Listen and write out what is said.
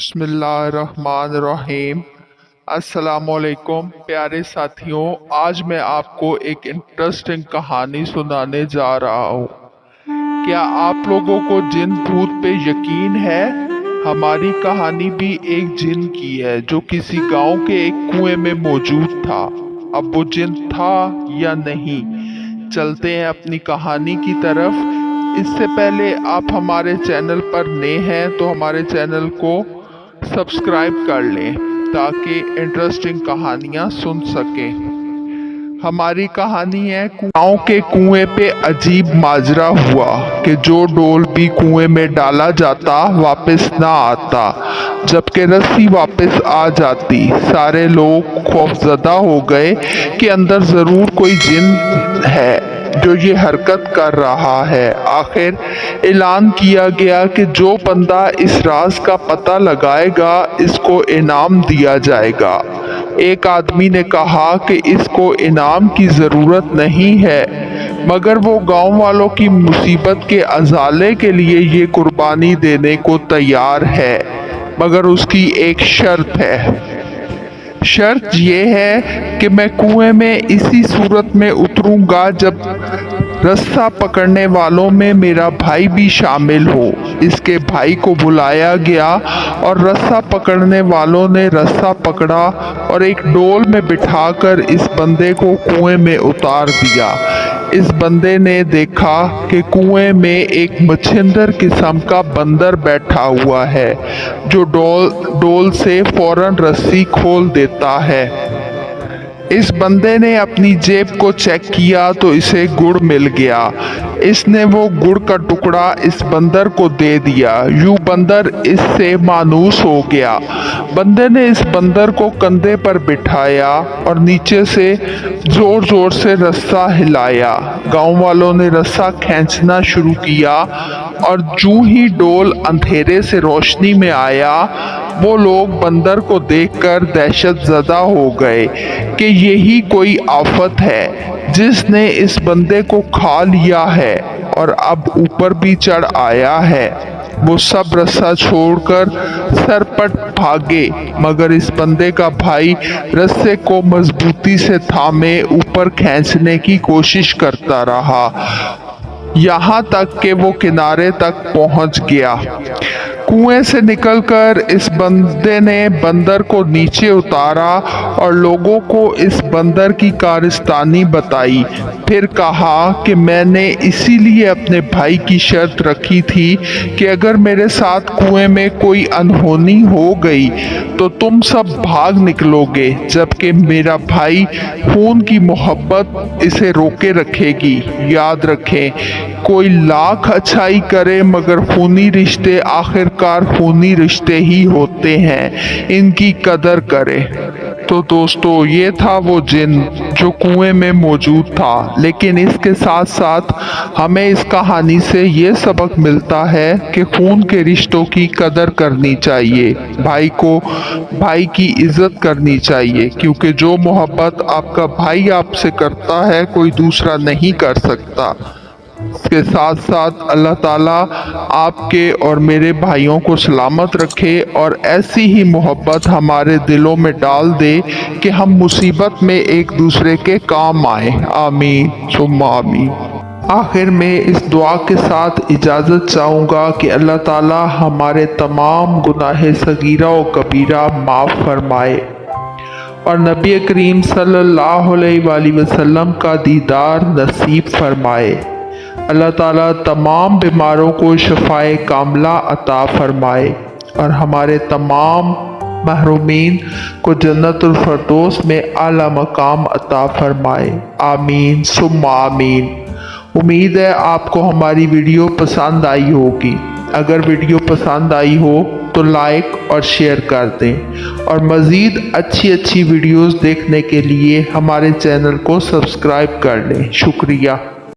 बिस्मिल्लाहिर्रहमानिर्रहीम। अस्सलामुअलैकुम प्यारे साथियों, आज मैं आपको एक इंटरेस्टिंग कहानी सुनाने जा रहा हूँ। क्या आप लोगों को जिन भूत पे यकीन है? हमारी कहानी भी एक जिन की है जो किसी गांव के एक कुएं में मौजूद था। अब वो जिन था या नहीं, चलते हैं अपनी कहानी की तरफ। इससे पहले आप हमारे चैनल पर नए हैं तो हमारे चैनल को सब्सक्राइब कर लें ताकि इंटरेस्टिंग कहानियां सुन सकें। हमारी कहानी है गांव के कुएं पे अजीब माजरा हुआ कि जो डोल भी कुएं में डाला जाता वापस ना आता, जबकि रस्सी वापस आ जाती। सारे लोग खौफजदा हो गए कि अंदर जरूर कोई जिन है जो ये हरकत कर रहा है। आखिर ऐलान किया गया कि जो बंदा इस राज का पता लगाएगा इसको इनाम दिया जाएगा। एक आदमी ने कहा कि इसको इनाम की ज़रूरत नहीं है, मगर वो गांव वालों की मुसीबत के अजाले के लिए ये कुर्बानी देने को तैयार है, मगर उसकी एक शर्त है। शर्त ये है कि मैं कुएं में इसी सूरत में उतरूंगा जब रस्सा पकड़ने वालों में मेरा भाई भी शामिल हो। इसके भाई को बुलाया गया और रस्सा पकड़ने वालों ने रस्सा पकड़ा और एक डोल में बिठाकर इस बंदे को कुएं में उतार दिया। इस बंदे ने देखा कि कुएं में एक मच्छिंदर किस्म का बंदर बैठा हुआ है जो डोल से फौरन रस्सी खोल देता है। इस बंदे ने अपनी जेब को चेक किया तो इसे गुड़ मिल गया। इसने वो गुड़ का टुकड़ा इस बंदर को दे दिया। यूं बंदर इससे मानूस हो गया। बंदे ने इस बंदर को कंधे पर बिठाया और नीचे से जोर जोर से रस्सा हिलाया। गांव वालों ने रस्सा खींचना शुरू किया और जूं ही डोल अंधेरे से रोशनी में आया, वो लोग बंदर को देखकर दहशत ज़दा हो गए कि यही कोई आफत है जिसने इस बंदे को खा लिया है और अब ऊपर भी चढ़ आया है। वो सब रस्सा छोड़कर सरपट भागे, मगर इस बंदे का भाई रस्से को मजबूती से थामे ऊपर खींचने की कोशिश करता रहा, यहाँ तक कि वो किनारे तक पहुँच गया। कुएं से निकलकर इस बंदे ने बंदर को नीचे उतारा और लोगों को इस बंदर की कारस्तानी बताई। फिर कहा कि मैंने इसीलिए अपने भाई की शर्त रखी थी कि अगर मेरे साथ कुएं में कोई अनहोनी हो गई तो तुम सब भाग निकलोगे, जबकि मेरा भाई खून की मोहब्बत इसे रोके रखेगी। याद रखें, कोई लाख अच्छाई करे मगर खूनी रिश्ते आखिरकार खूनी रिश्ते ही होते हैं, इनकी कदर करें। तो दोस्तों, ये था वो जिन जो कुएं में मौजूद था, लेकिन इसके साथ साथ हमें इस कहानी से ये सबक मिलता है कि खून के रिश्तों की कदर करनी चाहिए, भाई की इज्जत करनी चाहिए, क्योंकि जो मोहब्बत आपका भाई आपसे करता है कोई दूसरा नहीं कर सकता। इसके साथ साथ अल्लाह ताला आपके और मेरे भाइयों को सलामत रखे और ऐसी ही मोहब्बत हमारे दिलों में डाल दे कि हम मुसीबत में एक दूसरे के काम आए। आमीन सुम्मा आमीन। आखिर में इस दुआ के साथ इजाज़त चाहूँगा कि अल्लाह ताला हमारे तमाम गुनाह सगीरा और कबीरा माफ़ फरमाए और नबी करीम सल्लल्लाहु अलैहि वसल्लम का दीदार नसीब फरमाए। अल्लाह ताला तमाम बीमारों को शफाए कामला अता फरमाए और हमारे तमाम महरूमीन को जन्नतुल फरदौस में आला मकाम अता फरमाए। आमीन सुम्मा आमीन। उम्मीद है आपको हमारी वीडियो पसंद आई होगी। अगर वीडियो पसंद आई हो तो लाइक और शेयर कर दें और मज़ीद अच्छी वीडियोस देखने के लिए हमारे चैनल को सब्सक्राइब कर लें। शुक्रिया।